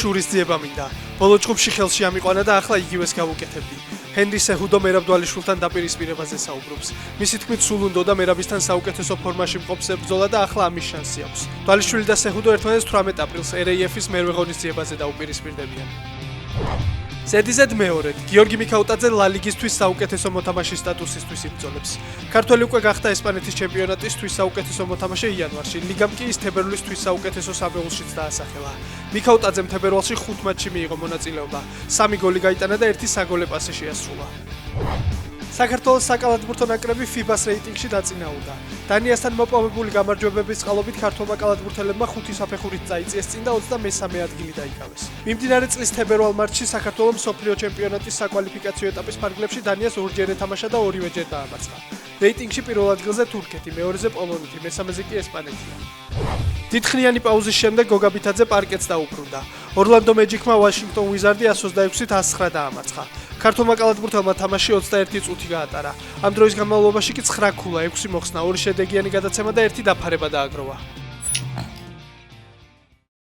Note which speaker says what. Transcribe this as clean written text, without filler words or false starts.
Speaker 1: შურის ძიება მინდა. ბოლო ჯგუფში ხელში ამიყვანა და ახლა იგივეს გავუკეთებდი. ჰენრი სეჰუდო მერაბ დვალიშვილთან დაპირისპირებაზე საუბრობს. მისი თქმით, სულ უნდა მერაბისთან საუკეთესო ფორმაში მყოფს ებრძოლა და ახლა ამის შანსი აქვს. დვალიშვილი და სეჰუდო ერთმანეთს 18 აპრილს RAF-ის მერვე ღონისძიებაზე დაუპირისპირდებიან. ზედიზედ მეორედ, გიორგი მიქაუტაძე ლა ლიგისთვის საუკეთესო მოთამაშის სტატუსისთვის იბრძოლებს. ქართველი უკვე გახდა ესპანეთის ჩემპიონატისთვის საუკეთესო მოთამაშე იანვარში, ლიგამ კი ის თებერვლის საუკეთესო საბეღლშიც დაასახელა. მიქაუტაძემ თებერვალში 5 მატჩში მიიღო მონაწილეობა, 3 გოლი გაიტანა და 1 საგოლე პასი შეასრულა. საქართველოს საკალათბურთო ნაკრები FIBA-ს რეიტინგში დაწინაურდა. დანიასთან მოპოვებული გამარჯვებების წყალობით ქართველმა კალათბურთელებმა 5 საფეხურით წაიწიეს წინ და 23 ადგილი დაიკავეს. მიმდინარე წლის თებერვალ მარტში საქართველოს მსოფლიო ჩემპიონატის საკვალიფიკაციო ეტაპის ფარგლებში დანიას ორჯერ ეთამაშა და ორივეჯერ დაამარცხა. რეიტინგში პირველ ადგილზე თურქეთი, მეორეზე პოლონეთი, მესამეზე კი ესპანეთია. დიდხნიანი პაუზის შემდეგ გოგა ბითაძე პარკეტს დაუბრუნდა. ორლანდო მეჯიკმა ვაშინგტონ ვიზარდი 126-ით 109 დაამარცხა. ქართულმა კალათბურთელმა თამაში 21 წუთი გაატარა. ამ დროის განმავლობაში კი 9 ქულა, 6 მოხსნა, 2 შედეგიანი გადაცემა და 1 დაფარება დააგროვა.